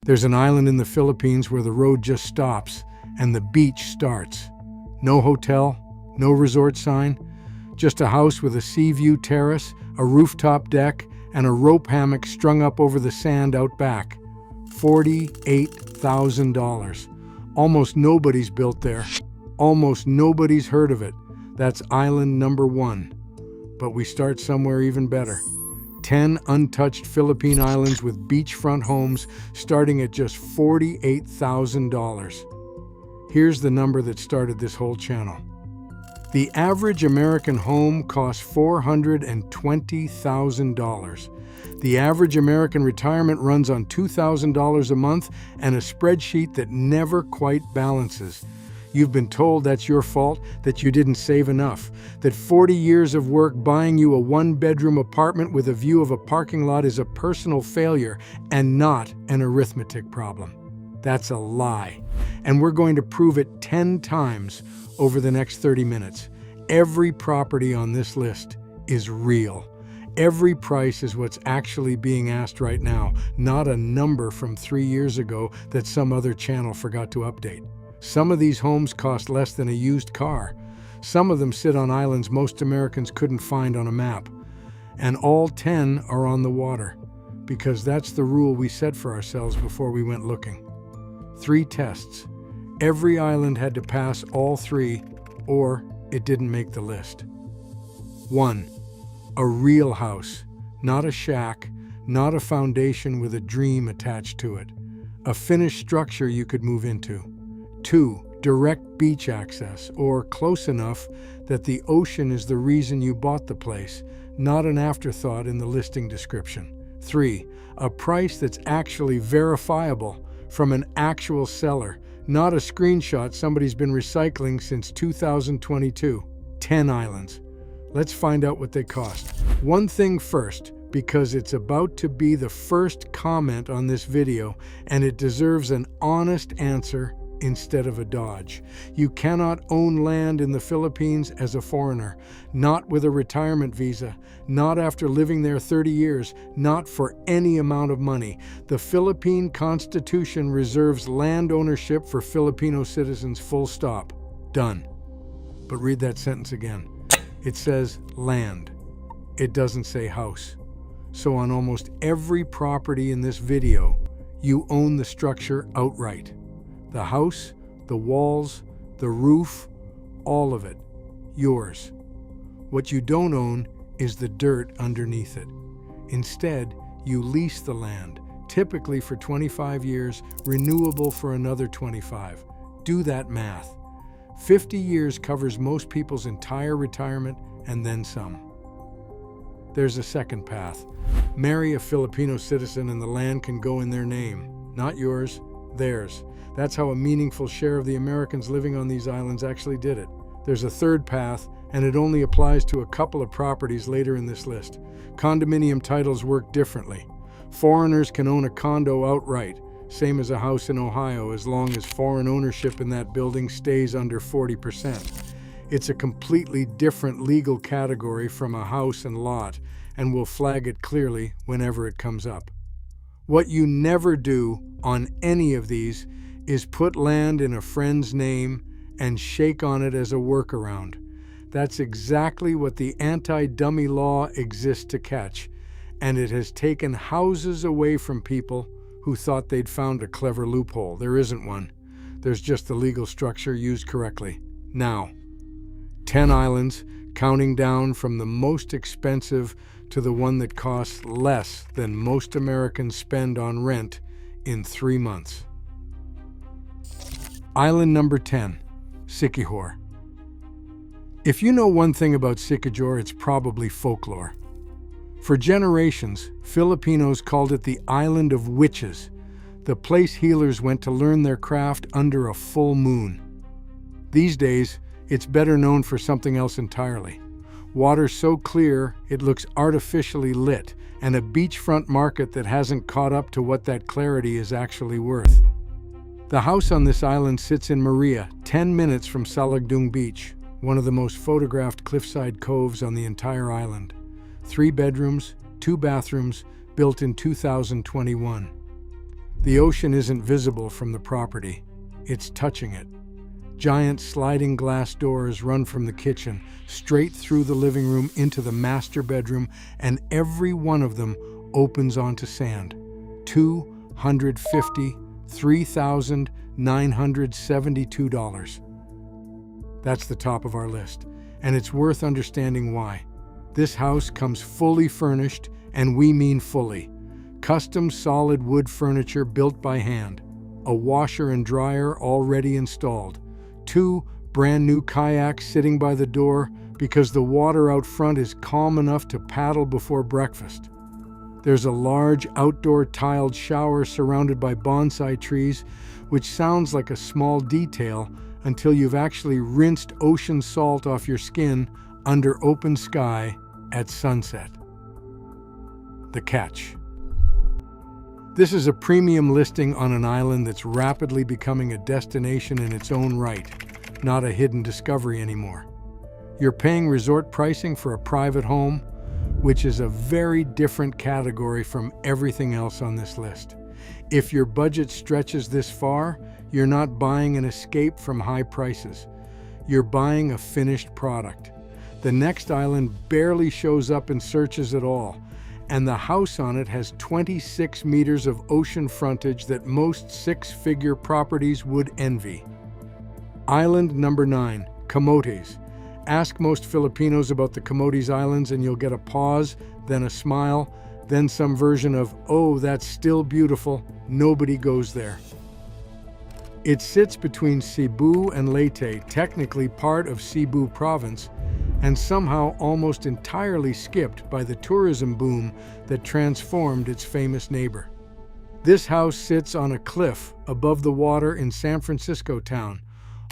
There's an island in the Philippines where the road just stops and the beach starts. No hotel, no resort sign, just a house with a sea view terrace, a rooftop deck, and a rope hammock strung up over the sand out back. $48,000. Almost nobody's built there. Almost nobody's heard of it. That's island number 1. But we start somewhere even better. 10 untouched Philippine islands with beachfront homes starting at just $48,000. Here's the number that started this whole channel. The average American home costs $420,000. The average American retirement runs on $2,000 a month and a spreadsheet that never quite balances. You've been told that's your fault, that you didn't save enough, that 40 years of work buying you a one-bedroom apartment with a view of a parking lot is a personal failure and not an arithmetic problem. That's a lie. And we're going to prove it 10 times over the next 30 minutes. Every property on this list is real. Every price is what's actually being asked right now, not a number from 3 years ago that some other channel forgot to update. Some of these homes cost less than a used car. Some of them sit on islands most Americans couldn't find on a map. And all 10 are on the water, because that's the rule we set for ourselves before we went looking. 3 tests. Every island had to pass all 3, or it didn't make the list. 1. A real house, not a shack, not a foundation with a dream attached to it. A finished structure you could move into. 2. Direct beach access, or close enough that the ocean is the reason you bought the place, not an afterthought in the listing description. 3. A price that's actually verifiable from an actual seller, not a screenshot somebody's been recycling since 2022. 10 islands. Let's find out what they cost. One thing first, because it's about to be the first comment on this video, and it deserves an honest answer instead of a dodge. You cannot own land in the Philippines as a foreigner, not with a retirement visa, not after living there 30 years, not for any amount of money. The Philippine Constitution reserves land ownership for Filipino citizens, full stop. Done. But read that sentence again. It says land. It doesn't say house. So on almost every property in this video, you own the structure outright. The house, the walls, the roof, all of it, yours. What you don't own is the dirt underneath it. Instead, you lease the land, typically for 25 years, renewable for another 25. Do that math. 50 years covers most people's entire retirement and then some. There's a second path. Marry a Filipino citizen and the land can go in their name. Not yours, theirs. That's how a meaningful share of the Americans living on these islands actually did it. There's a third path, and it only applies to a couple of properties later in this list. Condominium titles work differently. Foreigners can own a condo outright, same as a house in Ohio, as long as foreign ownership in that building stays under 40%. It's a completely different legal category from a house and lot, and we'll flag it clearly whenever it comes up. What you never do on any of these is put land in a friend's name and shake on it as a workaround. That's exactly what the anti-dummy law exists to catch, and it has taken houses away from people who thought they'd found a clever loophole. There isn't one. There's just the legal structure used correctly. Now, 10 islands, counting down from the most expensive to the one that costs less than most Americans spend on rent in 3 months. Island number 10, Siquijor. If you know one thing about Siquijor, it's probably folklore. For generations, Filipinos called it the Island of Witches, the place healers went to learn their craft under a full moon. These days, it's better known for something else entirely. Water so clear it looks artificially lit, and a beachfront market that hasn't caught up to what that clarity is actually worth. The house on this island sits in Maria, 10 minutes from Salagdung Beach, one of the most photographed cliffside coves on the entire island. 3 bedrooms, 2 bathrooms, built in 2021. The ocean isn't visible from the property. It's touching it. Giant sliding glass doors run from the kitchen straight through the living room into the master bedroom, and every one of them opens onto sand. $353,972. That's the top of our list, and it's worth understanding why. This house comes fully furnished, and we mean fully. Custom solid wood furniture built by hand, a washer and dryer already installed, 2 brand new kayaks sitting by the door because the water out front is calm enough to paddle before breakfast. There's a large outdoor tiled shower surrounded by bonsai trees, which sounds like a small detail until you've actually rinsed ocean salt off your skin under open sky at sunset. The catch. This is a premium listing on an island that's rapidly becoming a destination in its own right, not a hidden discovery anymore. You're paying resort pricing for a private home, which is a very different category from everything else on this list. If your budget stretches this far, you're not buying an escape from high prices. You're buying a finished product. The next island barely shows up in searches at all, and the house on it has 26 meters of ocean frontage that most six-figure properties would envy. Island number 9, Camotes. Ask most Filipinos about the Camotes Islands and you'll get a pause, then a smile, then some version of, "Oh, that's still beautiful, nobody goes there." It sits between Cebu and Leyte, technically part of Cebu province, and somehow almost entirely skipped by the tourism boom that transformed its famous neighbor. This house sits on a cliff above the water in San Francisco town,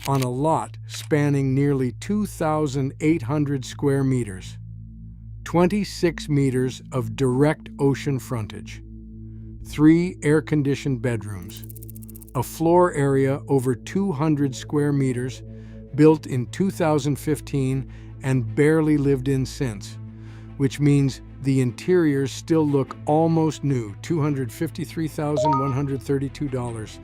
on a lot spanning nearly 2,800 square meters. 26 meters of direct ocean frontage. 3 air-conditioned bedrooms. A floor area over 200 square meters, built in 2015 and barely lived in since, which means the interiors still look almost new, $253,132.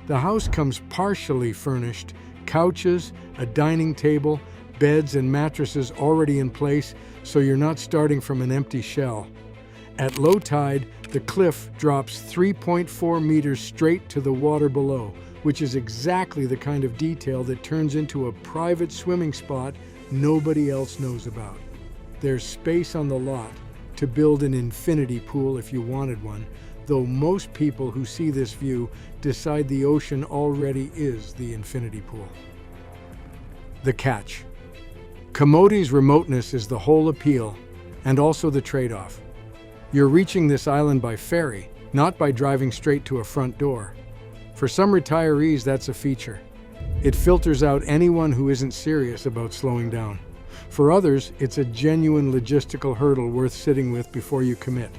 The house comes partially furnished, couches, a dining table, beds and mattresses already in place, so you're not starting from an empty shell. At low tide, the cliff drops 3.4 meters straight to the water below, which is exactly the kind of detail that turns into a private swimming spot nobody else knows about. There's space on the lot to build an infinity pool if you wanted one, though most people who see this view decide the ocean already is the infinity pool. The catch. Camotes' remoteness is the whole appeal, and also the trade-off. You're reaching this island by ferry, not by driving straight to a front door. For some retirees, that's a feature. It filters out anyone who isn't serious about slowing down. For others, it's a genuine logistical hurdle worth sitting with before you commit.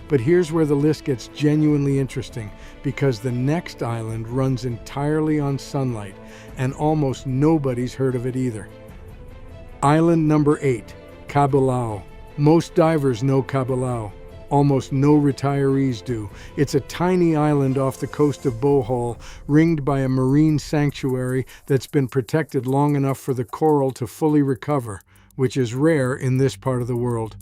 But here's where the list gets genuinely interesting, because the next island runs entirely on sunlight, and almost nobody's heard of it either. Island number 8, Cabilao. Most divers know Cabilao. Almost no retirees do. It's a tiny island off the coast of Bohol, ringed by a marine sanctuary that's been protected long enough for the coral to fully recover, which is rare in this part of the world.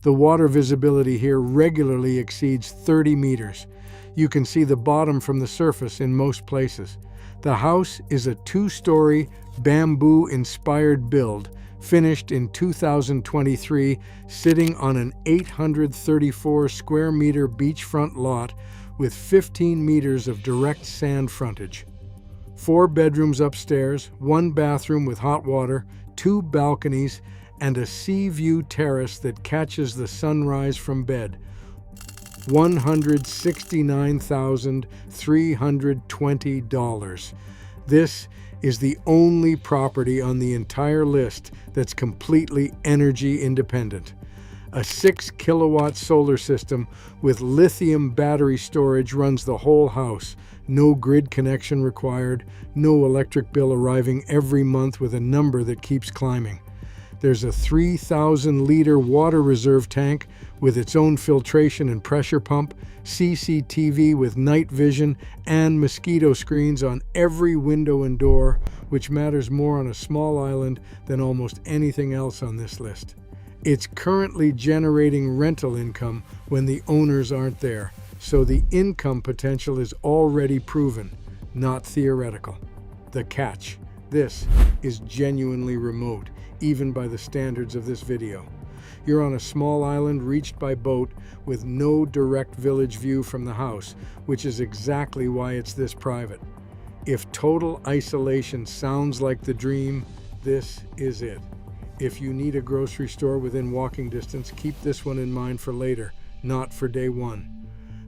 The water visibility here regularly exceeds 30 meters. You can see the bottom from the surface in most places. The house is a 2-story, bamboo-inspired build, finished in 2023, sitting on an 834 square meter beachfront lot with 15 meters of direct sand frontage. 4 bedrooms upstairs, 1 bathroom with hot water, 2 balconies, and a sea view terrace that catches the sunrise from bed. $169,320. This is the only property on the entire list that's completely energy independent. A 6-kilowatt solar system with lithium battery storage runs the whole house. No grid connection required, no electric bill arriving every month with a number that keeps climbing. There's a 3,000-liter water reserve tank with its own filtration and pressure pump, CCTV with night vision, and mosquito screens on every window and door, which matters more on a small island than almost anything else on this list. It's currently generating rental income when the owners aren't there, so the income potential is already proven, not theoretical. The catch: this is genuinely remote, even by the standards of this video. You're on a small island reached by boat with no direct village view from the house, which is exactly why it's this private. If total isolation sounds like the dream, this is it. If you need a grocery store within walking distance, keep this one in mind for later, not for day one.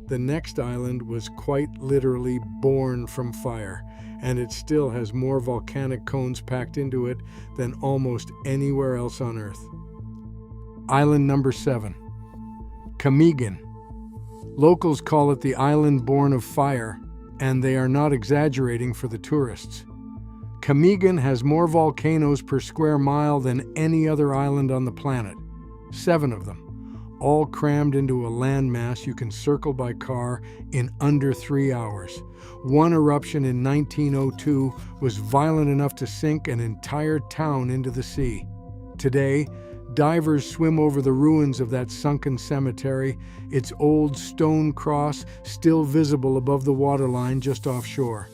The next island was quite literally born from fire, and it still has more volcanic cones packed into it than almost anywhere else on Earth. Island number 7, Camiguin. Locals call it the island born of fire, and they are not exaggerating for the tourists. Camiguin has more volcanoes per square mile than any other island on the planet, 7 of them, all crammed into a landmass you can circle by car in under 3 hours. One eruption in 1902 was violent enough to sink an entire town into the sea. Today, divers swim over the ruins of that sunken cemetery, its old stone cross still visible above the waterline just offshore.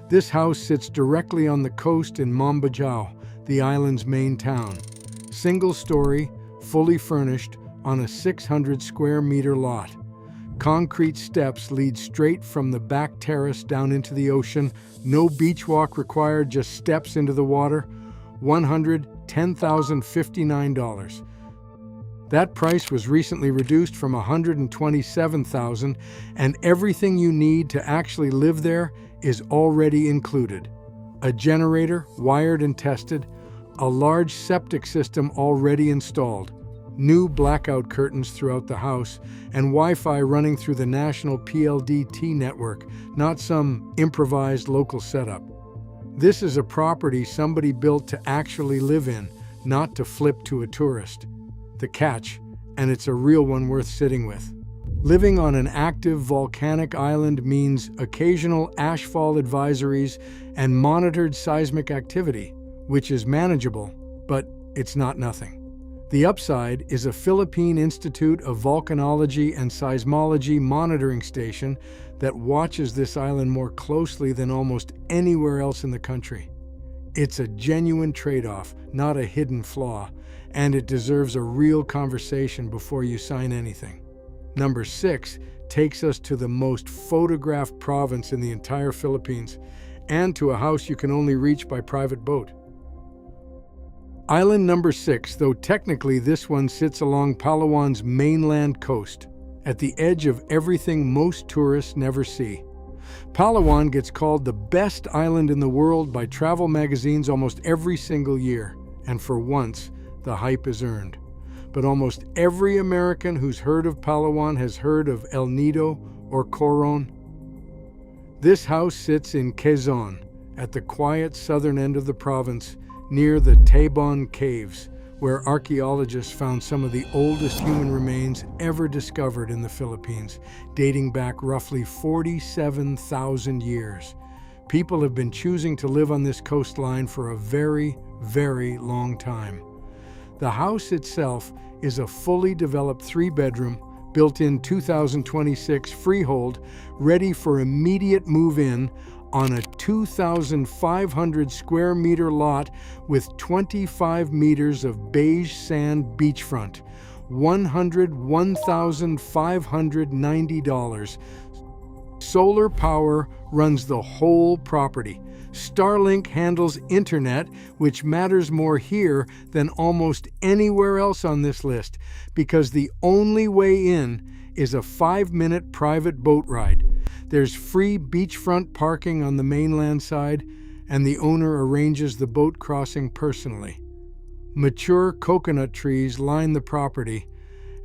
This house sits directly on the coast in Mambajaw, the island's main town. Single story, fully furnished, on a 600 square meter lot. Concrete steps lead straight from the back terrace down into the ocean. No beach walk required, just steps into the water. $110,059. That price was recently reduced from $127,000, and everything you need to actually live there is already included. A generator, wired and tested, a large septic system already installed, new blackout curtains throughout the house, and Wi-Fi running through the national PLDT network, not some improvised local setup. This is a property somebody built to actually live in, not to flip to a tourist. The catch, and it's a real one worth sitting with. Living on an active volcanic island means occasional ashfall advisories and monitored seismic activity, which is manageable, but it's not nothing. The upside is a Philippine Institute of Volcanology and Seismology monitoring station that watches this island more closely than almost anywhere else in the country. It's a genuine trade-off, not a hidden flaw, and it deserves a real conversation before you sign anything. Number 6 takes us to the most photographed province in the entire Philippines, and to a house you can only reach by private boat. Island number 6, though technically this one sits along Palawan's mainland coast, at the edge of everything most tourists never see. Palawan gets called the best island in the world by travel magazines almost every single year, and for once, the hype is earned. But almost every American who's heard of Palawan has heard of El Nido or Coron. This house sits in Quezon, at the quiet southern end of the province, near the Tabon Caves, where archaeologists found some of the oldest human remains ever discovered in the Philippines, dating back roughly 47,000 years. People have been choosing to live on this coastline for a very, very long time. The house itself is a fully developed 3-bedroom, built-in 2026 freehold, ready for immediate move-in on a 2,500 square meter lot with 25 meters of beige sand beachfront, $101,590. Solar power runs the whole property. Starlink handles internet, which matters more here than almost anywhere else on this list, because the only way in is a 5-minute private boat ride. There's free beachfront parking on the mainland side, and the owner arranges the boat crossing personally. Mature coconut trees line the property,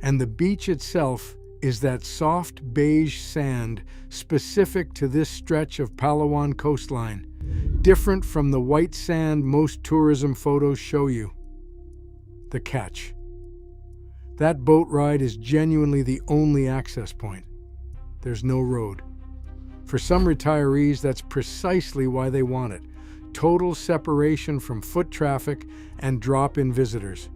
and the beach itself is that soft beige sand specific to this stretch of Palawan coastline, different from the white sand most tourism photos show you. The catch: that boat ride is genuinely the only access point. There's no road. For some retirees, that's precisely why they want it. Total separation from foot traffic and drop-in visitors.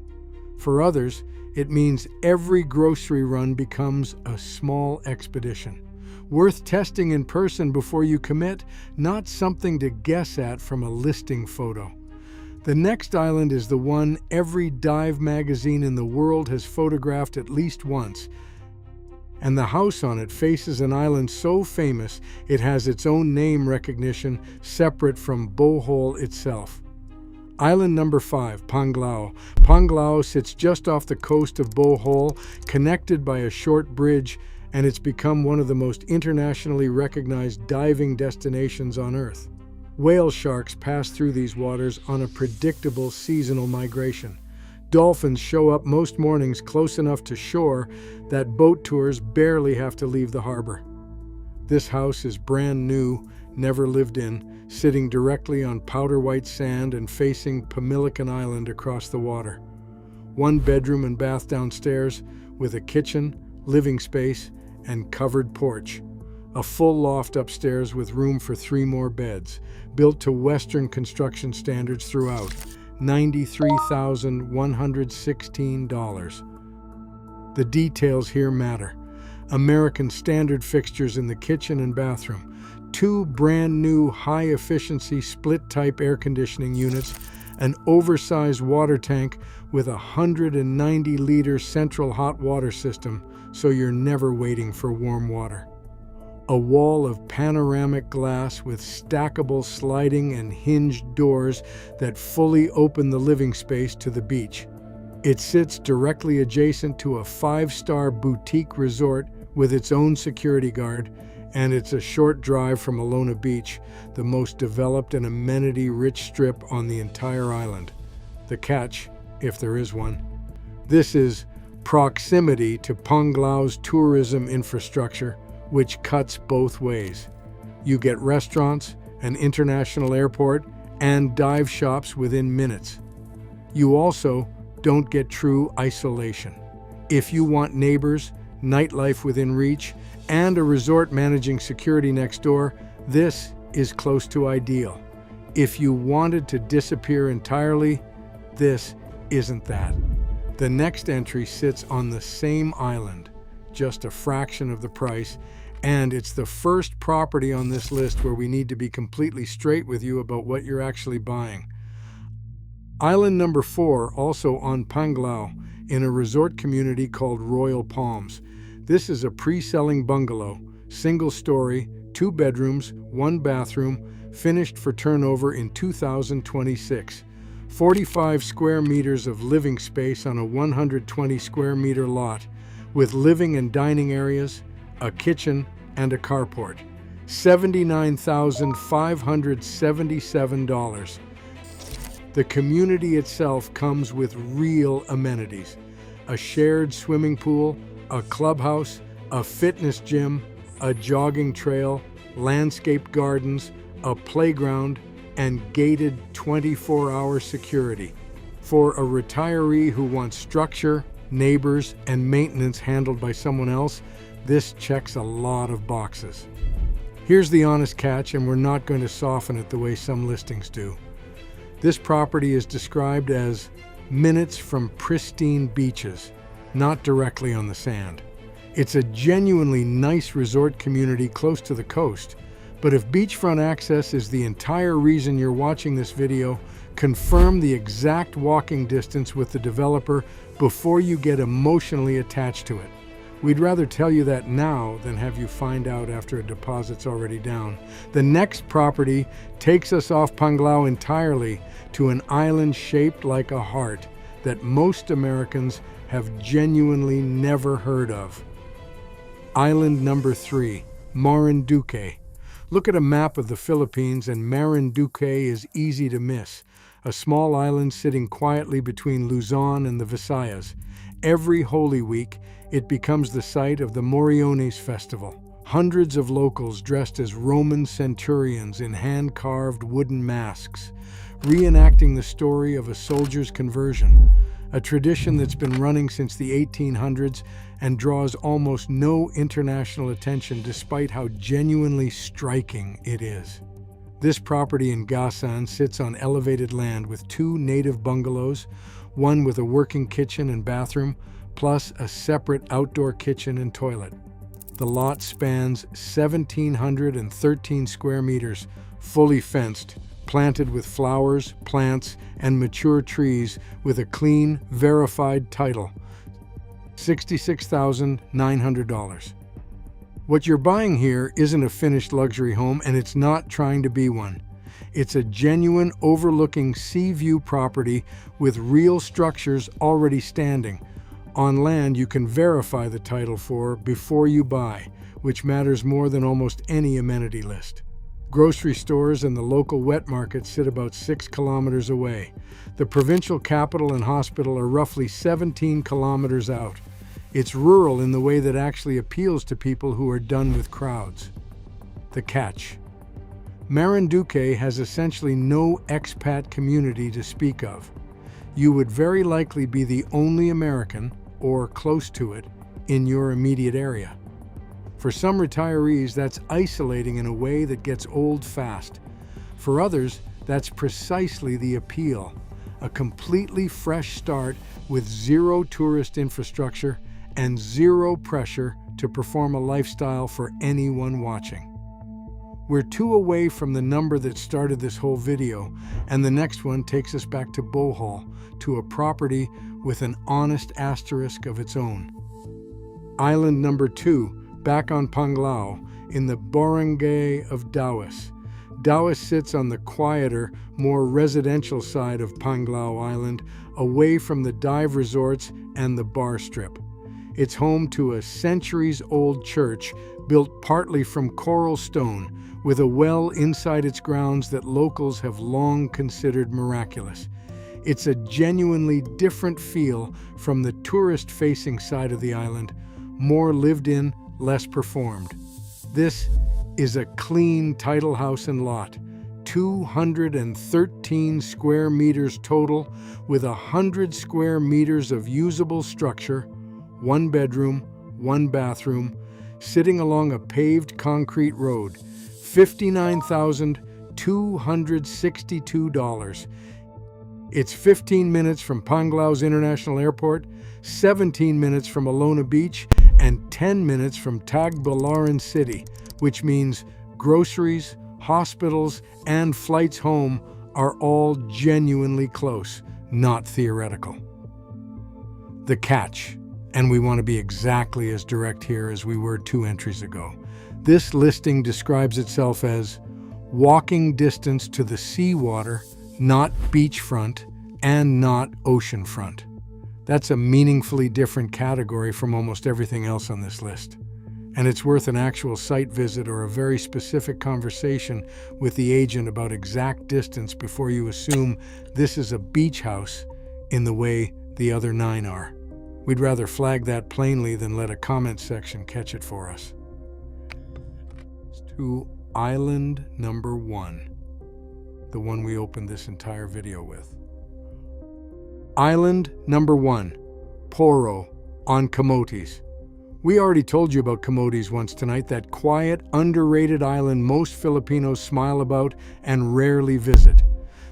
For others, it means every grocery run becomes a small expedition. Worth testing in person before you commit, not something to guess at from a listing photo. The next island is the one every dive magazine in the world has photographed at least once, and the house on it faces an island so famous it has its own name recognition separate from Bohol itself. Island number 5, Panglao. Panglao sits just off the coast of Bohol, connected by a short bridge, and it's become one of the most internationally recognized diving destinations on Earth. Whale sharks pass through these waters on a predictable seasonal migration. Dolphins show up most mornings close enough to shore that boat tours barely have to leave the harbor. This house is brand new, never lived in, sitting directly on powder white sand and facing Pamilican Island across the water. 1 bedroom and bath downstairs with a kitchen, living space, and covered porch. A full loft upstairs with room for 3 more beds, built to Western construction standards throughout. $93,116. The details here matter. American standard fixtures in the kitchen and bathroom, 2 brand new high-efficiency split-type air conditioning units, an oversized water tank with a 190-liter central hot water system, so you're never waiting for warm water. A wall of panoramic glass with stackable sliding and hinged doors that fully open the living space to the beach. It sits directly adjacent to a 5-star boutique resort with its own security guard, and it's a short drive from Alona Beach, the most developed and amenity-rich strip on the entire island. The catch, if there is one: this is proximity to Panglao's tourism infrastructure, which cuts both ways. You get restaurants, an international airport, and dive shops within minutes. You also don't get true isolation. If you want neighbors, nightlife within reach, and a resort managing security next door, this is close to ideal. If you wanted to disappear entirely, this isn't that. The next entry sits on the same island, just a fraction of the price, and it's the first property on this list where we need to be completely straight with you about what you're actually buying. Island number 4, also on Panglao, in a resort community called Royal Palms. This is a pre-selling bungalow, single-story, 2 bedrooms, 1 bathroom, finished for turnover in 2026. 45 square meters of living space on a 120 square meter lot, with living and dining areas, a kitchen, and a carport. $79,577. The community itself comes with real amenities: a shared swimming pool, a clubhouse, a fitness gym, a jogging trail, landscaped gardens, a playground, and gated 24-hour security. For a retiree who wants structure, neighbors, and maintenance handled by someone else, this checks a lot of boxes. Here's the honest catch, and we're not going to soften it the way some listings do. This property is described as minutes from pristine beaches, not directly on the sand. It's a genuinely nice resort community close to the coast, but if beachfront access is the entire reason you're watching this video, confirm the exact walking distance with the developer before you get emotionally attached to it. We'd rather tell you that now than have you find out after a deposit's already down. The next property takes us off Panglao entirely to an island shaped like a heart that most Americans have genuinely never heard of. Island number 3, Marinduque. Look at a map of the Philippines and Marinduque is easy to miss. A small island sitting quietly between Luzon and the Visayas. Every Holy Week, it becomes the site of the Moriones Festival. Hundreds of locals dressed as Roman centurions in hand-carved wooden masks, reenacting the story of a soldier's conversion. a tradition that's been running since the 1800s and draws almost no international attention despite how genuinely striking it is. This property in Gasan sits on elevated land with two native bungalows, one with a working kitchen and bathroom, plus a separate outdoor kitchen and toilet. The lot spans 1,713 square meters, fully fenced, planted with flowers, plants, and mature trees with a clean, verified title. $66,900. What you're buying here isn't a finished luxury home, and it's not trying to be one. It's a genuine overlooking sea view property with real structures already standing, on land you can verify the title for before you buy, which matters more than almost any amenity list. Grocery stores and the local wet market sit about 6 kilometers away. The provincial capital and hospital are roughly 17 kilometers out. It's rural in the way that actually appeals to people who are done with crowds. The catch. Marinduque has essentially no expat community to speak of. You would very likely be the only American, or close to it, in your immediate area. For some retirees, that's isolating in a way that gets old fast. For others, that's precisely the appeal. A completely fresh start with zero tourist infrastructure and zero pressure to perform a lifestyle for anyone watching. We're 2 away from the number that started this whole video, and the next one takes us back to Bohol, to a property with an honest asterisk of its own. Island number 2, back on Panglao, in the barangay of Dauis. Dauis sits on the quieter, more residential side of Panglao Island, away from the dive resorts and the bar strip. It's home to a centuries-old church built partly from coral stone, with a well inside its grounds that locals have long considered miraculous. It's a genuinely different feel from the tourist-facing side of the island, more lived in, less performed. This is a clean title house and lot, 213 square meters total, with 100 square meters of usable structure, 1 bedroom, 1 bathroom, sitting along a paved concrete road. $59,262. It's 15 minutes from Panglao's International Airport, 17 minutes from Alona Beach, and 10 minutes from Tagbilaran City, which means groceries, hospitals, and flights home are all genuinely close, not theoretical. The catch, and we want to be exactly as direct here as we were 2 entries ago. This listing describes itself as walking distance to the seawater, not beachfront, and not oceanfront. That's a meaningfully different category from almost everything else on this list. And it's worth an actual site visit or a very specific conversation with the agent about exact distance before you assume this is a beach house in the way the other 9 are. We'd rather flag that plainly than let a comment section catch it for us. To island number 1, the one we opened this entire video with. Island number 1, Poro, on Camotes. We already told you about Camotes once tonight, that quiet, underrated island most Filipinos smile about and rarely visit.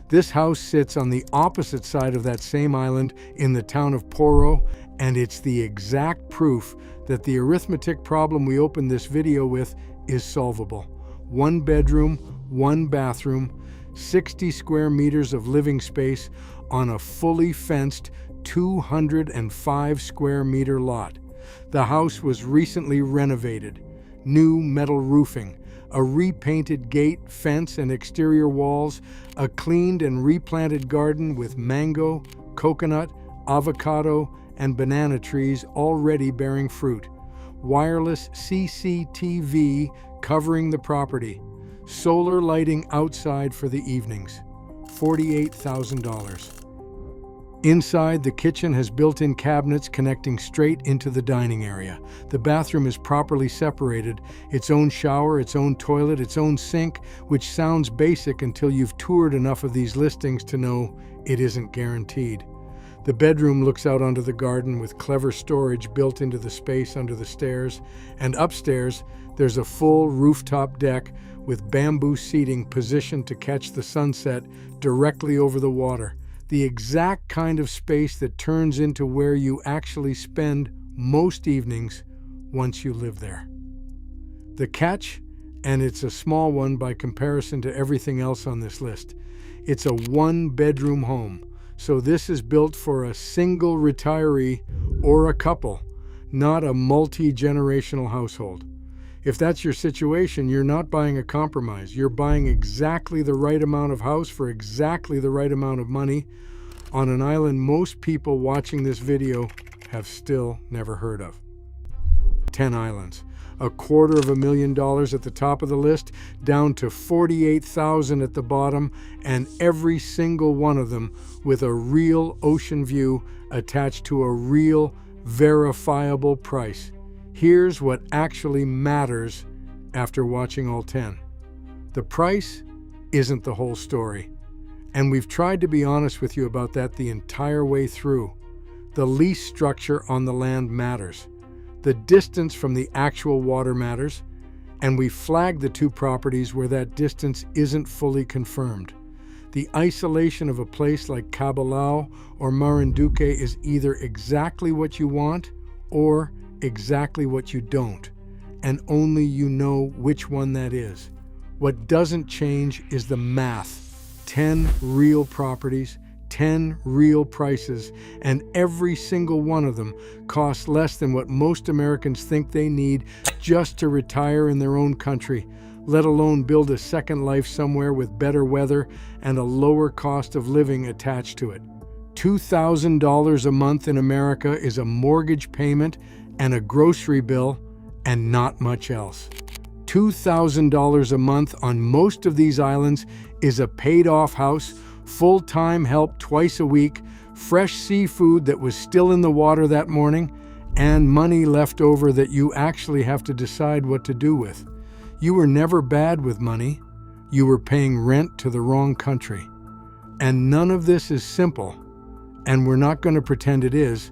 This house sits on the opposite side of that same island in the town of Poro, and it's the exact proof that the arithmetic problem we opened this video with is solvable. 1 bedroom, 1 bathroom, 60 square meters of living space on a fully fenced 205 square meter lot. The house was recently renovated. New metal roofing, a repainted gate, fence, and exterior walls, a cleaned and replanted garden with mango, coconut, avocado, and banana trees already bearing fruit. Wireless CCTV covering the property. Solar lighting outside for the evenings. $48,000. Inside, the kitchen has built-in cabinets connecting straight into the dining area. The bathroom is properly separated, its own shower, its own toilet, its own sink, which sounds basic until you've toured enough of these listings to know it isn't guaranteed. The bedroom looks out onto the garden with clever storage built into the space under the stairs, and upstairs there's a full rooftop deck with bamboo seating positioned to catch the sunset directly over the water, the exact kind of space that turns into where you actually spend most evenings once you live there. The catch, and it's a small one by comparison to everything else on this list, it's a one-bedroom home. So this is built for a single retiree or a couple, not a multi-generational household. If that's your situation, you're not buying a compromise. You're buying exactly the right amount of house for exactly the right amount of money on an island most people watching this video have still never heard of. 10 islands. $250,000 at the top of the list, down to $48,000 at the bottom, and every single one of them with a real ocean view attached to a real verifiable price. Here's what actually matters after watching all 10. The price isn't the whole story, and we've tried to be honest with you about that the entire way through. The lease structure on the land matters. The distance from the actual water matters, and we flagged the two properties where that distance isn't fully confirmed. The isolation of a place like Cabilao or Marinduque is either exactly what you want or exactly what you don't, and only you know which one that is. What doesn't change is the math. 10 real properties, 10 real prices, and every single one of them costs less than what most Americans think they need just to retire in their own country, let alone build a second life somewhere with better weather and a lower cost of living attached to it. $2,000 a month in America is a mortgage payment and a grocery bill and not much else. $2,000 a month on most of these islands is a paid-off house, full-time help twice a week, fresh seafood that was still in the water that morning, and money left over that you actually have to decide what to do with. You were never bad with money. You were paying rent to the wrong country. And none of this is simple, and we're not going to pretend it is,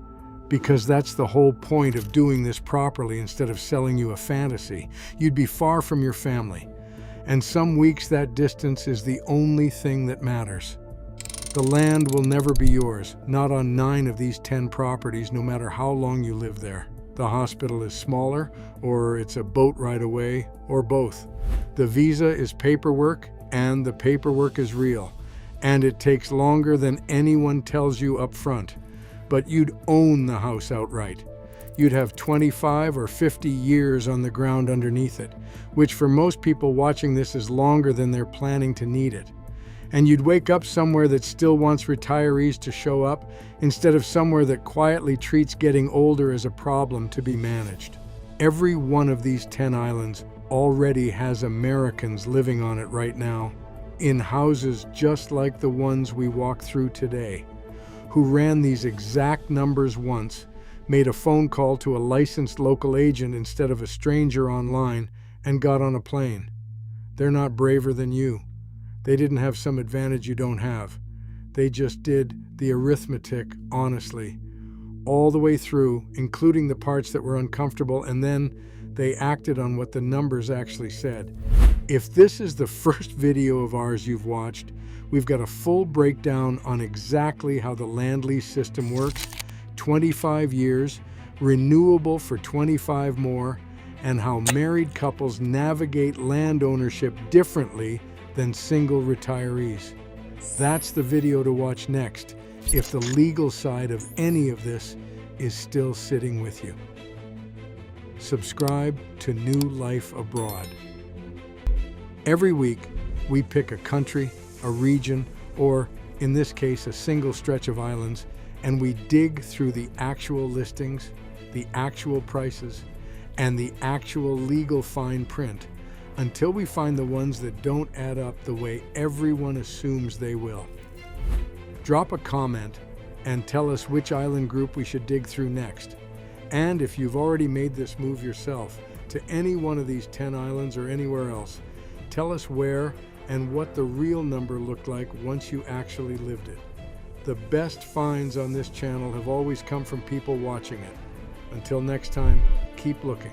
because that's the whole point of doing this properly instead of selling you a fantasy. You'd be far from your family, and some weeks that distance is the only thing that matters. The land will never be yours, not on 9 of these 10 properties, no matter how long you live there. The hospital is smaller, or it's a boat ride away, or both. The visa is paperwork, and the paperwork is real, and it takes longer than anyone tells you up front. But you'd own the house outright. You'd have 25 or 50 years on the ground underneath it, which for most people watching this is longer than they're planning to need it. And you'd wake up somewhere that still wants retirees to show up, instead of somewhere that quietly treats getting older as a problem to be managed. Every one of these 10 islands already has Americans living on it right now, in houses just like the ones we walk through today, who ran these exact numbers once, made a phone call to a licensed local agent instead of a stranger online, and got on a plane. They're not braver than you. They didn't have some advantage you don't have. They just did the arithmetic honestly, all the way through, including the parts that were uncomfortable, and then they acted on what the numbers actually said. If this is the first video of ours you've watched, we've got a full breakdown on exactly how the land lease system works, 25 years, renewable for 25 more, and how married couples navigate land ownership differently than single retirees. That's the video to watch next, if the legal side of any of this is still sitting with you. Subscribe to New Life Abroad. Every week, we pick a country, a region, or in this case, a single stretch of islands, and we dig through the actual listings, the actual prices, and the actual legal fine print until we find the ones that don't add up the way everyone assumes they will. Drop a comment and tell us which island group we should dig through next. And if you've already made this move yourself to any one of these 10 islands or anywhere else, tell us where and what the real number looked like once you actually lived it. The best finds on this channel have always come from people watching it. Until next time, keep looking.